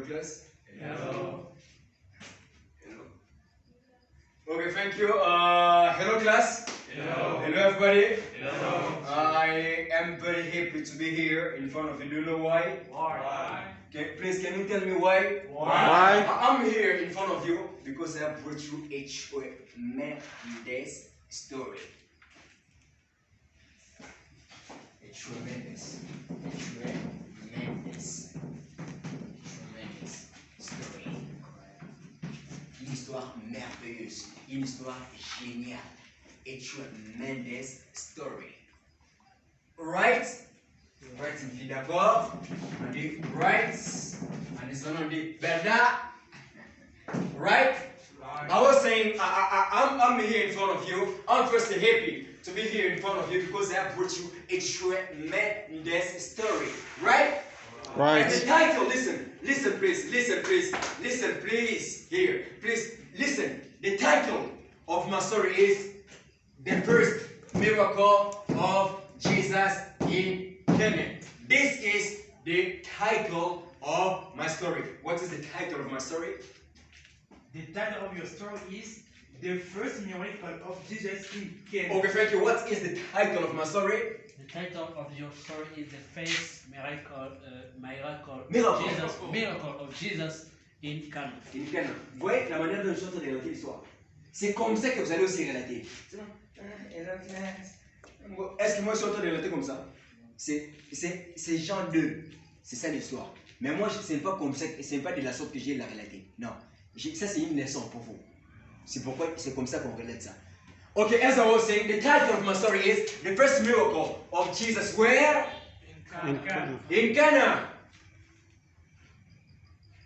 class. Hello. Hello. Okay, thank you. Hello class. Hello. Hello everybody. Hello. I am very happy to be here in front of you. Do you know why? Why? Please, can you tell me why? Why? I'm here in front of you because I have brought you a tremendous story. A tremendous story. Une histoire merveilleuse, une histoire géniale. A tremendous story. Right? Right, une fille d'accord. On dit right. And this one on dit verdad. Right? I was saying I'm here in front of you. I'm first happy to be here in front of you because I have brought you a tremendous story. Right? Right. And the title, listen please, here, please, listen. The title of my story is The First Miracle of Jesus in Cana. This is the title of my story. What is the title of my story? The title of your story is The First Miracle of Jesus in Cana. Okay, thank you. What is the title of my story? The title of your story is the first miracle of Jesus in Cana. In Cana. Vous voyez la manière dont je suis en train de relater l'histoire. C'est comme ça que vous allez aussi relater. Est-ce que moi je suis en train de relater comme ça? C'est genre 2. C'est ça l'histoire. Mais moi, ce n'est pas comme ça, ce n'est pas de la sorte que j'ai la relater. Non. Ça, c'est une leçon pour vous. C'est pourquoi c'est comme ça qu'on relate ça. Okay, as I was saying, the title of my story is The First Miracle of Jesus. Where? In Cana. In Cana.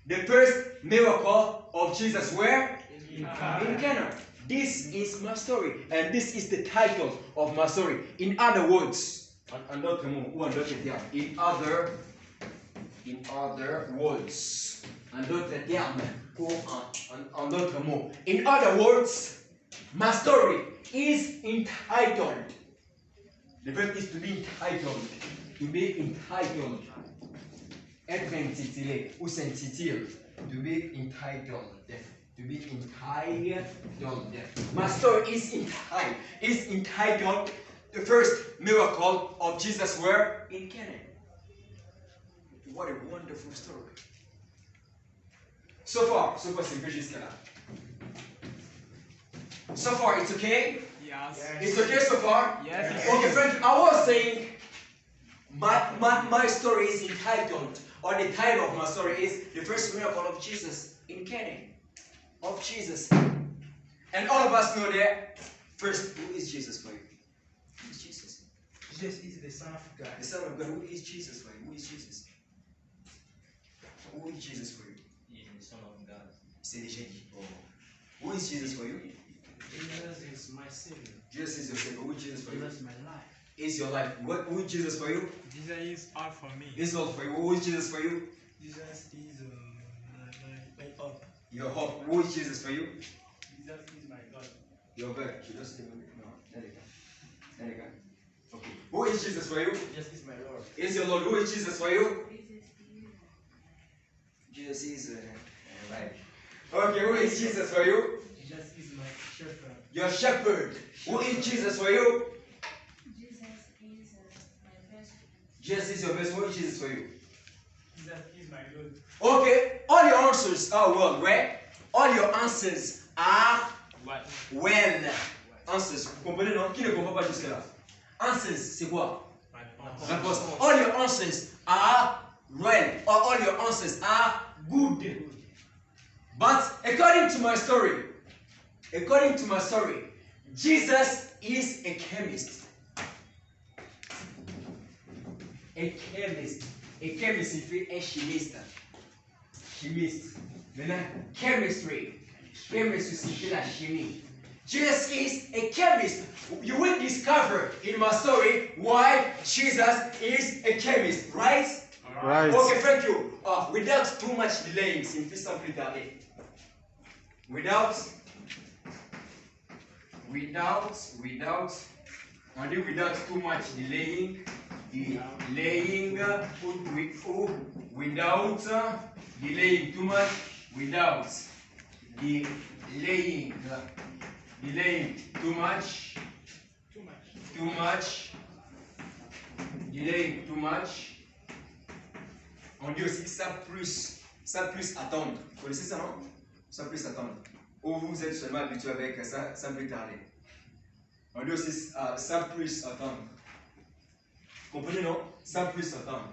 The first miracle of Jesus. Where? In Cana. In Cana. This is my story, and this is the title of my story. In other words, in other words, in other words, my story is entitled. The verb is to be entitled. To be entitled. Être intitulé ou s'intitule. To be entitled. To be entitled. My story is entitled The First Miracle of Jesus where? In Cana. What a wonderful story. So far c'est vrai jusqu'à là. So far it's okay? Yes. It's okay so far? Yes. Okay, friends, I was saying my story is entitled, or the title of my story is The First Miracle of Jesus in Cana. Of Jesus. And all of us know that. First, who is Jesus for you? Who is Jesus? Jesus is the Son of God. The Son of God. Who is Jesus for you? Who is Jesus? Who is Jesus for you? He is the Son of God. C'est déjà dit. Oh. Who is Jesus for you? Jesus is my Savior. Jesus is your Savior. Who is Jesus for you? Jesus is my life. Is your life. Who is Jesus for you? Jesus is all for me. This is all for you. Who is Jesus for you? Jesus is my hope. Your hope. Who is Jesus for you? Jesus is my God. Your God. You don't say no. There you go. Okay. Who is Jesus for you? Jesus is my Lord. Is your Lord. Who is Jesus for you? Jesus is right. Okay. Who is Jesus for you? Jesus is my shepherd. Your shepherd. Who is Jesus for you? Jesus is my best friend. Jesus is your best. Who is Jesus for you? Jesus is my Lord. Okay. All your answers are well, right? All your answers are What? well. Answers. Vous comprenez, non? Qui ne comprend pas jusque là? Answers, c'est quoi? Réponse. All your answers are well. Or all your answers are good. But according to my story, Jesus is a chemist. A chemist. A chemist signifie un chimiste. Chimiste. Maintenant, chemistry. Chemistry signifie la chimie. Jesus is a chemist. You will discover in my story why Jesus is a chemist, right? Right. Okay, thank you. Without too much delaying, simple plus tarder. Without too much delaying, delaying without delaying too much without delaying too much delaying too much. On dit aussi ça plus attendre. Vous connaissez ça, non? Ça plus attendre. Ou vous êtes seulement habitué avec ça, ça plus tarder. On dit aussi ça plus attendre. Comprenez, non? Ça plus attendre.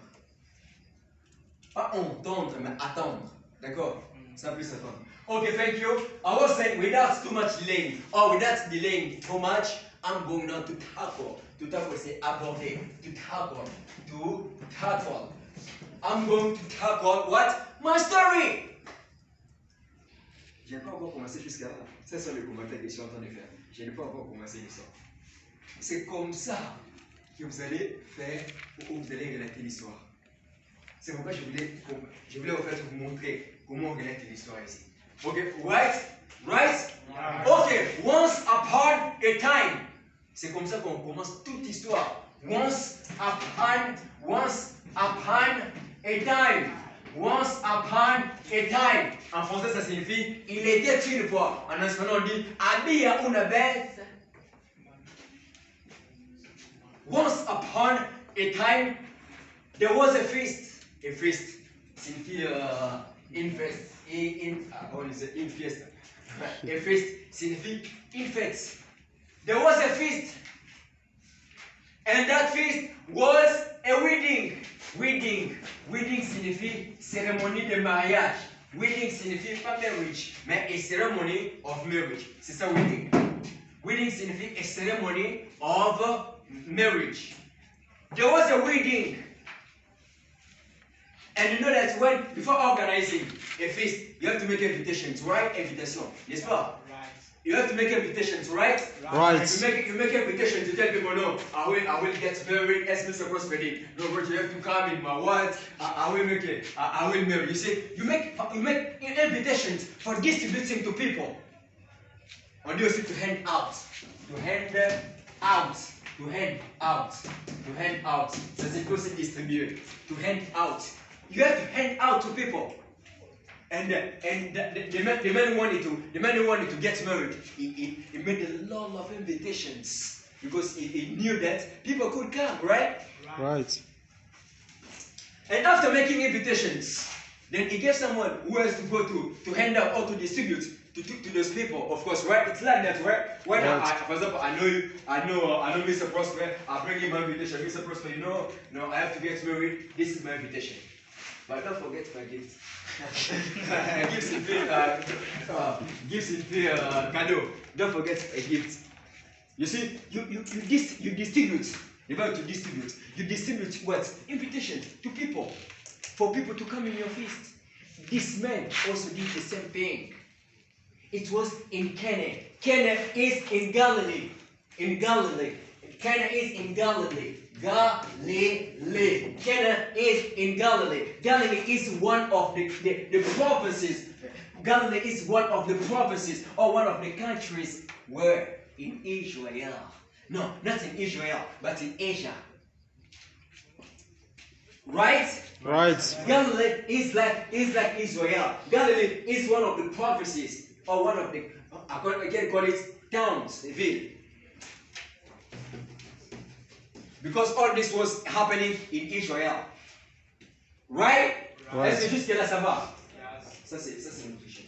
Pas entendre, mais attendre. D'accord? Ça plus attendre. Okay, thank you. I was saying without too much delaying or without delaying too much, I'm going now to tackle. To tackle, c'est aborder. To tackle. To tackle. I'm going to tackle what? My story! Je n'ai pas encore commencé jusqu'à là. C'est ça le commentaire que je suis en train de faire. Je n'ai pas encore commencé l'histoire. C'est comme ça que vous allez faire ou vous allez relater l'histoire. C'est pourquoi je voulais en fait vous montrer comment on relate l'histoire ici. Ok, right? Ok, once upon a time. C'est comme ça qu'on commence toute l'histoire. Once upon a time. Once upon a time. En français, ça signifie il était une fois. En espagnol, on dit había una vez. Once upon a time, there was a feast. A feast signifie une fête. On dit une fiesta. A feast signifie une fête. There was a feast. And that feast was a wedding. Wedding signifie cérémonie de mariage. Wedding signifie pas marriage, mais a ceremony of marriage. C'est ça wedding. Wedding signifie a ceremony of marriage. There was a wedding. And you know that before organizing a feast, you have to make invitations, right? Invitation, n'est-ce pas? You have to make invitations, right? Right. You make invitations to tell people, no, I will get married as Mr. Prosperity. No, but you have to come in my wife. I will make it. I will marry. You see, you make invitations for distributing to people. On dit aussi to hand out. To hand out. To hand out. To hand out. Ça signifie aussi distribuer. To hand out. You have to hand out to people. And the man who wanted to get married, he made a lot of invitations because he knew that people could come, right? Right. And after making invitations, then he gave someone who has to go to hand out or to distribute to those people, of course, right? It's like that, right? When for example, I know Mr. Prosper, I bring him my invitation. Mr. Prosper, no, I have to get married. This is my invitation. But don't forget my gift. Gifts in cadeau. Don't forget a gift. You see, you distribute. You're about to distribute. You distribute what? Invitations to people. For people to come in your feast. This man also did the same thing. It was in Cana. Cana is in Galilee. In Galilee. Cana is in Galilee. Galilee. Cana is in Galilee. Galilee is one of the provinces. Galilee is one of the provinces or one of the countries where in Israel. No, not in Israel, but in Asia. Right? Right. Galilee is like Israel. Galilee is one of the provinces or one of the, I can call it towns, a ville. Because all this was happening in Israel. Right? Est-ce que jusque là ça va? Ça c'est notre vision.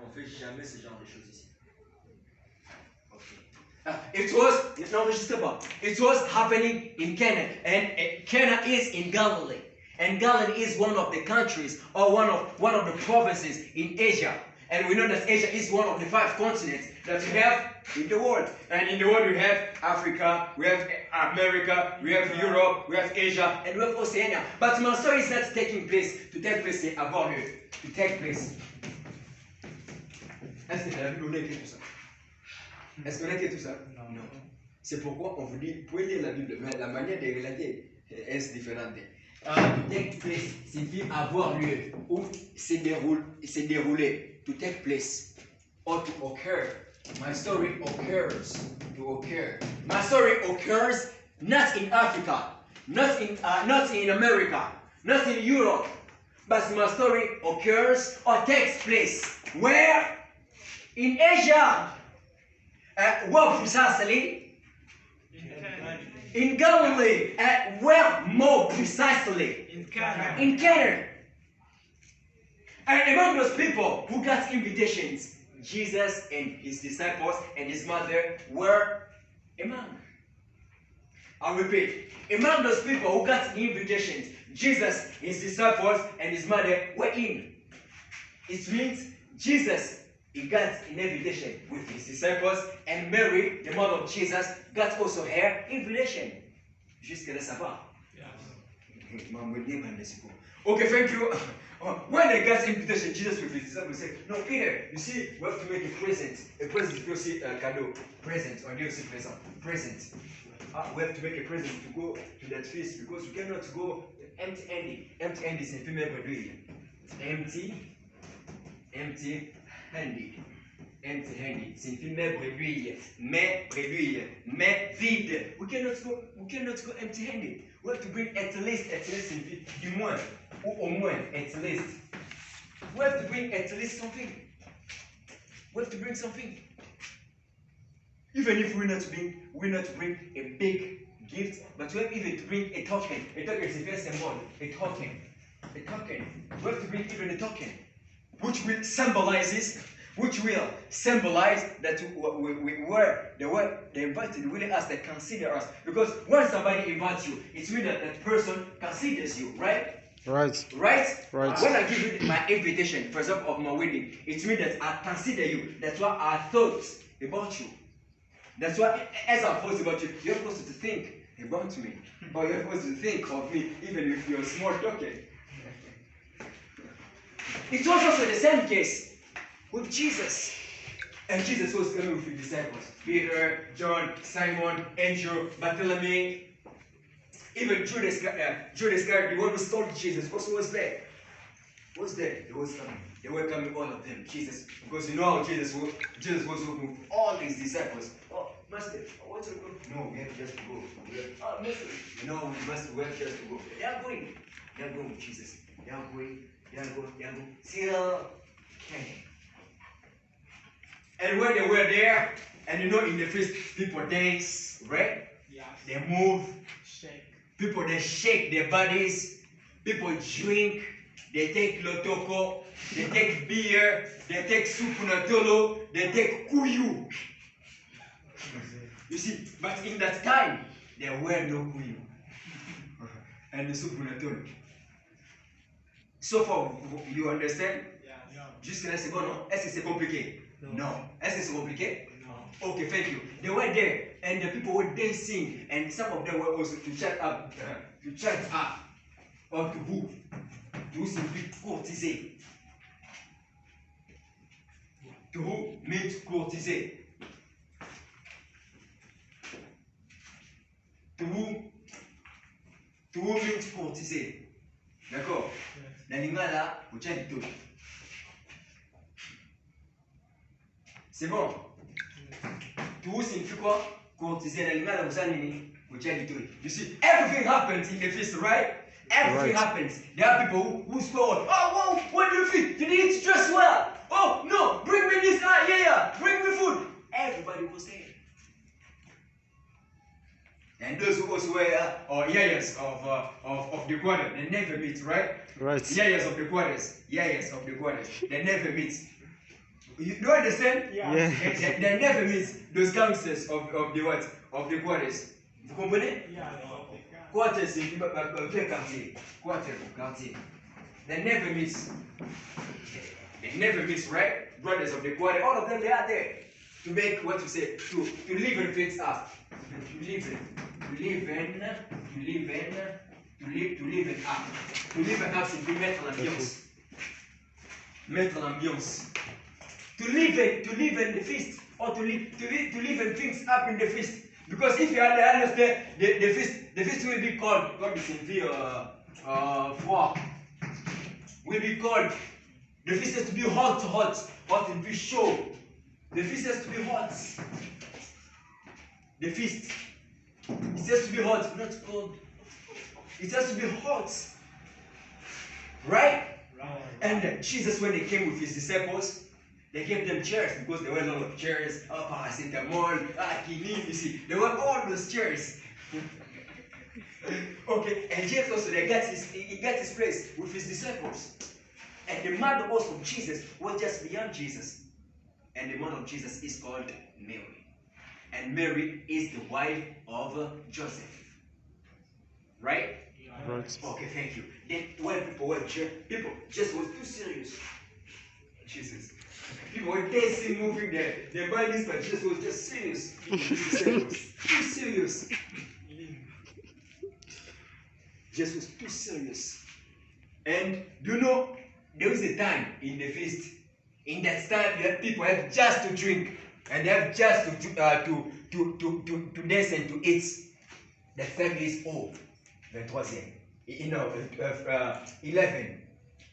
On fait jamais ce genre de choses ici. It was happening in Cana, and Cana is in Galilee, and Galilee is one of the countries or one of the provinces in Asia. And we know that Asia is one of the 5 continents that we have in the world. And in the world we have Africa, we have America, we have Europe, we have Asia, and we have Oceania. But my story is not taking place. To take place, c'est avoir lieu. To take place. Est-ce que la Bible écrit tout ça? Est-ce qu'on a écrit tout ça? Non. C'est pourquoi on vous dit, vous pouvez lire la Bible, mais la manière de relater est différente. To take place signifie avoir lieu ou se dérouler. To take place or to occur. My story occurs. To occur. My story occurs not in Africa. not in America, not in Europe, but my story occurs or takes place where? In Asia. Where precisely? In Galilee. Where more precisely? In Cana. In Cana. And among those people who got invitations, Jesus and his disciples and his mother were among. I repeat, among those people who got invitations, Jesus, his disciples, and his mother were in. It means Jesus, he got an invitation with his disciples, and Mary, the mother of Jesus, got also her invitation. Jusqu'à là, ça va? Okay, thank you. When they got invitation, Jesus with his disciples said, "No, Peter, you see, we have to make a present. A present, you see, cadeau. Present, or you see present. Present. We have to make a present to go to that feast because we cannot go empty-handed. Empty-handed, c'est plus même réduit. Empty-handed. Empty-handed, c'est une même réduit, mais vide. We cannot go empty-handed. We have to bring at least, du moins, ou au moins, at least. We have to bring at least something. We have to bring something. Even if we not bring a big gift, but we have even to bring a token. A token is a very symbol. A token. We have to bring even a token, which will symbolize that we were the invited really us, that consider us. Because when somebody invites you, it's really that person considers you, right? Right. When I give you my invitation, for example, of my wedding, it means that I consider you. That's why I thought about you. That's why, as I thought about you, you're supposed to think about me, or you're supposed to think of me, even if you're a small token. It was also the same case with Jesus. And Jesus was coming with his disciples. Peter, John, Simon, Andrew, Bartholomew, even Judas Iscariot, the one who stole Jesus, also was there. He was coming. They were coming, all of them. Jesus, because you know how Jesus was working with all his disciples. Oh, Master, I want to go. No, we have just to go. Oh, Master, we have just to go. They are going with Jesus. They are going. Till Cana. And when they were there, and you know, in the feast, people dance, right? Yes. They move. Shake. People, they shake their bodies. People drink. They take lotoko. They take beer. They take supunatolo. They take kuyu. You see, but in that time, there were no kuyu. And the supunatolo. So far, you understand? Yeah. Jusque là, c'est bon, non? Est-ce que c'est compliqué? No. Est-ce que c'est compliqué? No. Okay, thank you. They were there, and the people were dancing, and some of them were also to chant up, or to who? To simply courtiser. To who means courtiser? To who means courtiser? D'accord? La lingala, au tient du tout. C'est bon? Tout signifie quoi? Courtiser la lingala, vous savez, au tient du tout. You see, everything happens in the feast, right? Everything happens. There are people who score. Oh, whoa, what do you think? You didn't dress well. Oh, no, bring me this. Bring me food. Everybody was there. And those who also were yayas of the quarter, they never meet, right? Right. Yayas of the quarters. They never meet. You do understand? Yeah. They never meet those gangsters of the what? Of the quarters. Vous comprenez? Yeah. Quarters, c'est quartier. Quartier. They never miss. Right? Brothers of the quarter, all of them, they are there to make what you say, to liven things up. To liven up. To liven up, c'est de mettre l'ambiance. To liven the feast, or to liven things up in the feast. Because if you understand, the feast will be called, will be called, the feast has to be hot and be show. The feast has to be hot. The feast, it has to be hot, not cold. It has to be hot. Right? Right. And Jesus, when he came with his disciples, they gave them chairs because there were a lot of chairs. Paracetamol, quinine, you see. There were all those chairs. Okay, and Jesus also, he got his place with his disciples. And the mother also of Jesus was just beyond Jesus. And the mother of Jesus is called Mary. And Mary is the wife of Joseph. Right? Right. Okay, thank you. Then when people were just was too serious. Jesus. People were dancing, moving their bodies, but Jesus was just serious. Too serious. Jesus was too serious. And do you know, there was a time in the feast. In that time, you have people have just to drink, and they have just to dance and to eat. The family is old. 23e. 11.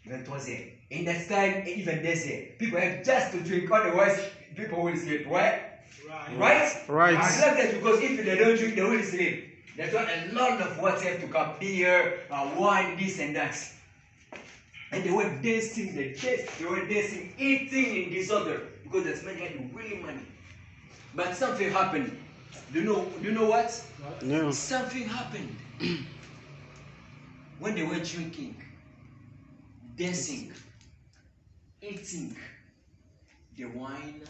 23e. In that time, even this year, people have just to drink, otherwise people will sleep. Right? Right? Right. I love that because if they don't drink, they will sleep. That's why a lot of what have to come, beer, wine, this and that. And they were dancing, they were dancing, eating in disorder because that's money had really money. But something happened. Do you know what? No. Something happened. When they were drinking, dancing, eating, the wine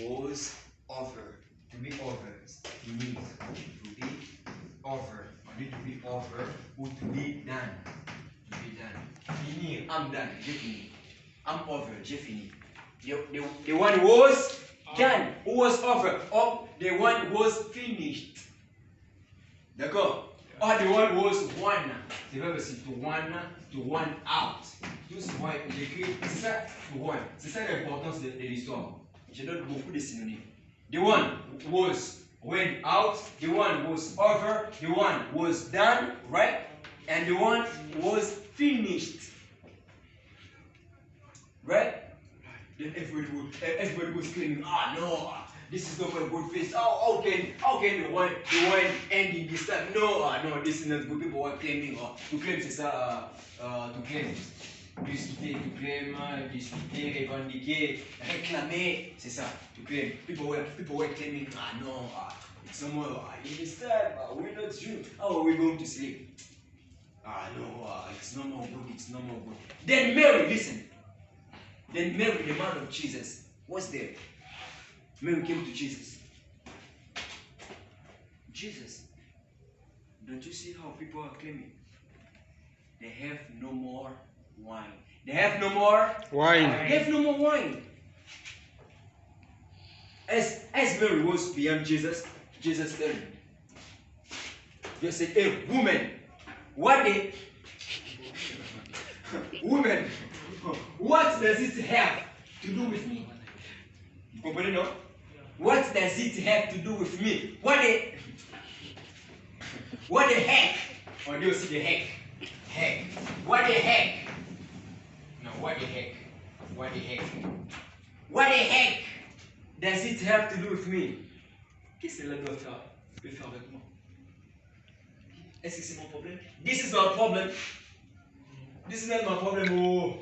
was over. To be over, it needs to be over. I need to be over or to be done. To be done. Finir. I'm done. J'ai fini. I'm over. J'ai fini. The one was done. Who was over? Or the one was finished. D'accord? Or the one was one. C'est pas aussi to one out. Tout ce point, j'écris ça to one. C'est ça l'importance de l'histoire. Je donne beaucoup de synonymes. The one was went out, the one was over, the one was done, right? And the one was finished. Right? Then everybody was screaming, no, this is not a good face. How can the one end in this time? No, this is not good. People were claiming, to claim c'est ça, to claim. Discuter, to claim, discuter, revendiquer, réclamer, c'est ça, to claim. People were claiming, no, it's no more, in this time, we're not sure, how are we going to sleep? No, it's no more good, it's no more good. Then Mary, listen. Then Mary, the mother of Jesus, was there. Mary came to Jesus. Jesus, don't you see how people are claiming? They have no more wine. They have no more Wine. They have no more wine. As Mary was beyond Jesus, Jesus turned. Just said, hey, woman, woman, what does it have to do with me? You comprenez, no? What does it have to do with me? What the heck? Or do you see the heck? Heck. What the heck? No, what the heck? What the heck? What the heck does it have to do with me? Qu'est-ce que cela doit faire avec moi? Est-ce que c'est mon problème? This is my problem. This is not my problem. Oh.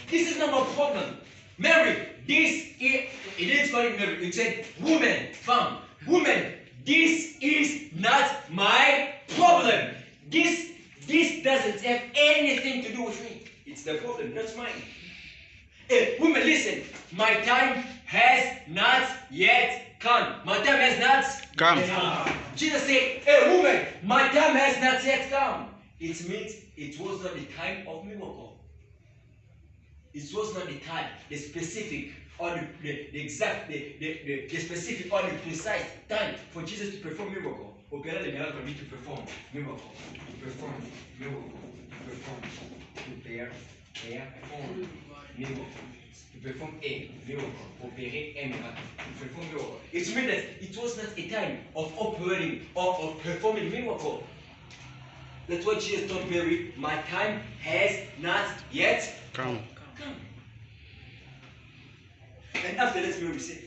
This is not my problem. Mary, he didn't call it Mary. He said, woman, femme, woman, this is not my problem. This doesn't have anything to do with me. It's the problem, not mine. Hey, woman, listen. My time has not yet come. My time has not Come. yet come. Jesus said, hey, woman, my time has not yet come. It means it was not the time of miracle. It was not the time, the specific or the exact, the specific or the precise time for Jesus to perform miracle. Opérer les miracles means to perform miracle. To perform miracle. To perform. To perform miracle. To perform a miracle. Opérer un miracle. To perform miracle. It means that it was not a time of operating or of performing miracle. That's what Jesus told Mary, my time has not yet Come. come. And after that, Mary said,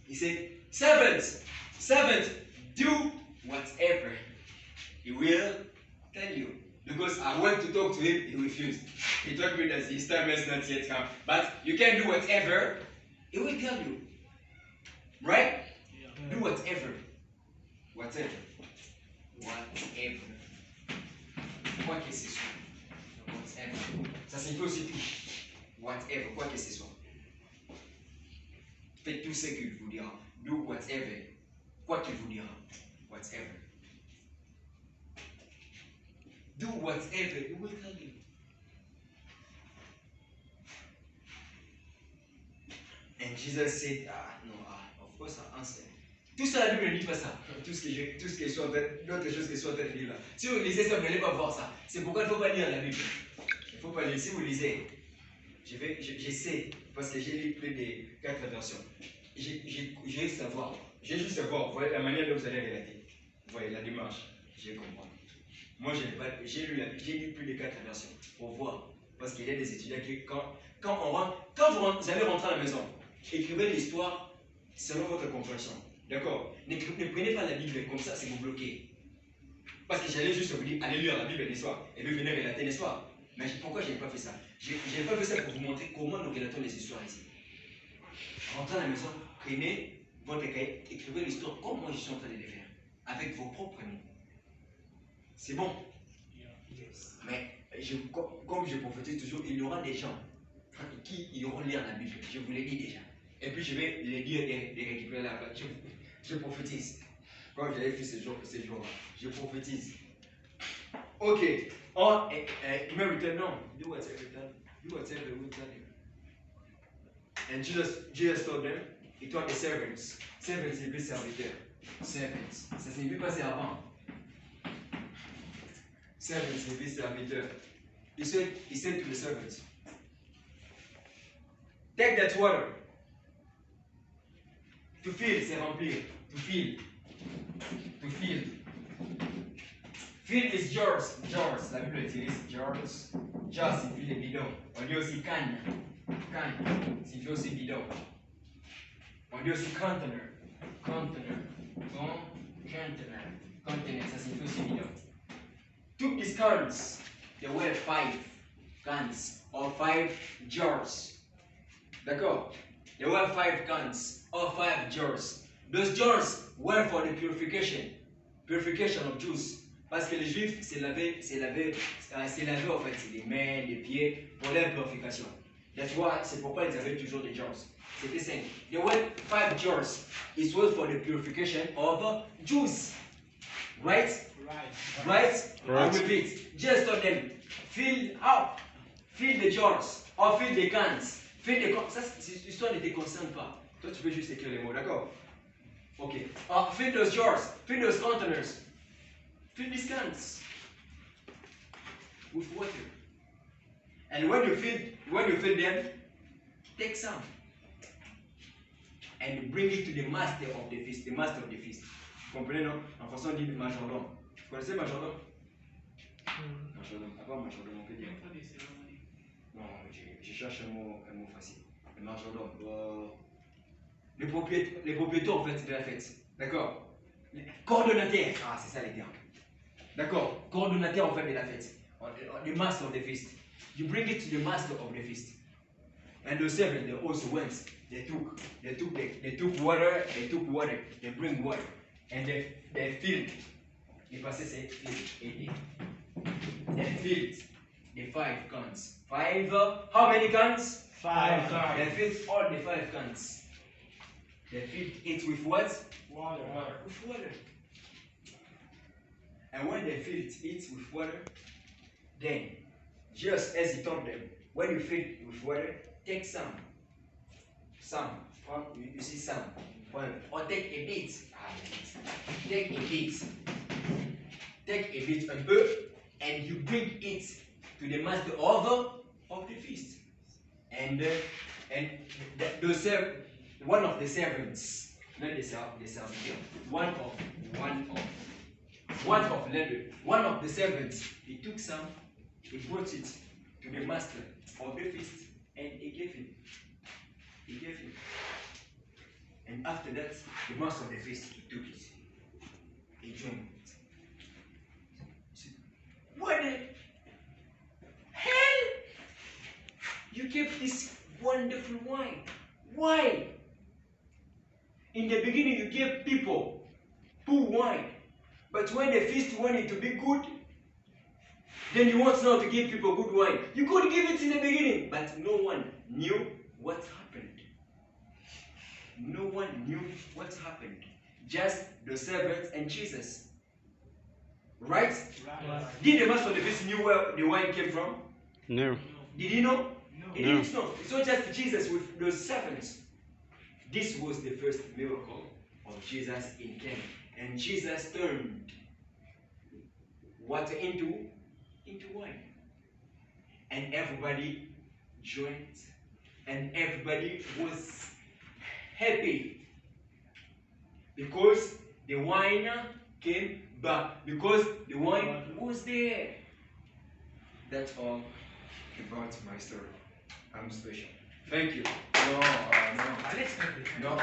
He said, servant, do whatever he will tell you. Because I want to talk to him, he refused. He told me that his time has not yet come. But you can do whatever, he will tell you. Right? Do whatever. Whatever. Quoi que ce soit. Whatever. Ça signifie aussi tout. Whatever. Quoi que ce soit. Faites tout ce qu'il vous dira. Do whatever. Quoi qu'il vous dira. Whatever. Do whatever. He will tell you. And Jesus said, of course I answered. Tout ça, la Bible ne dit pas ça. Tout ce que soit d'autres choses que soit dit là. Si vous lisez ça, vous n'allez pas voir ça. C'est pourquoi il ne faut pas lire la Bible. Il ne faut pas lire. Si vous lisez, j'essaie, parce que j'ai lu plus de 4 versions. J'ai juste à voir. Vous voyez la manière dont vous allez relater. Vous voyez la démarche. Je comprends. Moi, j'ai lu plus de 4 versions pour voir. Parce qu'il y a des étudiants qui, quand vous allez rentrer à la maison, écrivez l'histoire selon votre compréhension. D'accord? Ne prenez pas la Bible comme ça, c'est vous bloquer. Parce que j'allais juste vous dire, allez lire la Bible l'histoire, et puis venez relater l'histoire. Mais pourquoi je n'ai pas fait ça? Je n'ai pas fait ça pour vous montrer comment nous relatons les histoires ici. Rentrez à la maison, prenez votre cahier, écrivez l'histoire comme moi je suis en train de le faire, avec vos propres mots. C'est bon? Mais comme je prophétise toujours, il y aura des gens qui iront lire la Bible. Je vous l'ai dit déjà. Et puis je vais les lire et récupérer la page. Je prophétise. Comme j'avais fait ces jours-là. Je prophétise. Ok. You may return now. Do whatever we tell you. And Jesus told them, he told the servants. Servants signifie serviteur. Servants. Ça signifie pas servant. Servants signifie serviteur. He said to the servants, take that water. To fill, c'est remplir. To fill. To fill. Fill is jars. Jars. La Bible utilise jars. Jars signifie les bidons. On dit aussi canne. Canne signifie aussi bidon. On dit aussi container. Container. Container. Container, ça signifie aussi bidon. Took these cans. There were 5 cans or 5 jars. D'accord? There were 5 cans or 5 jars. Those jars were for the purification of Jews. Parce que les Juifs se lavaient en fait les mains, les pieds pour leur purification. C'est pourquoi ils avaient toujours des jars. C'était 5. There were 5 jars. It was for the purification of Jews. Right? Right? I repeat. Just told them, fill the jars or fill the cans. Ça, cette histoire ne te concerne pas. Toi, tu peux juste écrire les mots, d'accord? Ok. Fill those jars, fill those containers, fill these cans with water. And when you fill them, take some and bring it to the master of the feast. The master of the feast. Vous comprenez, non? En français, on dit majordome. Vous connaissez majordome? Majordome. À part majordome, on peut dire. Non, je cherche un mot facile. Le majordome. Les propriétaires en fait de la fête. D'accord? Coordonnateur. Ah, c'est ça les termes. D'accord? Coordonnateur en fait de la fête. The master of the feast. You bring it to the master of the feast. And the servants, they also went. They took water. They bring water. And they filled. The passage says filled. They filled the 5 cans. 5, how many cans? 5 They filled all the 5 cans. They filled it with what? Water. With water. And when they filled it with water, then, just as he told them, when you fill it with water, take some. You see some. Or take a bit. Take a bit. Take a bit, un peu, and you bring it to the master of the feast. And one of the servants, not the servitor, one of the servants, he took some, he brought it to the master of the feast, and he gave him. And after that, the master of the feast, he took it. He drank it. He said, what the hell? You kept this wonderful wine. Why? In the beginning, you gave people poor wine. But when the feast wanted to be good, then you want now to give people good wine. You could give it in the beginning, but no one knew what happened. No one knew what happened. Just the servants and Jesus. Right? Right. Did the master of the feast knew where the wine came from? No. Did he know? No. He No. didn't know. It's not just Jesus with those servants. This was the first miracle of Jesus in Cana. And Jesus turned water into wine. And everybody drank. And everybody was happy. Because the wine came back. Because the wine was there. That's all about my story. I'm special. Thank you. No, no. Let's make it. No.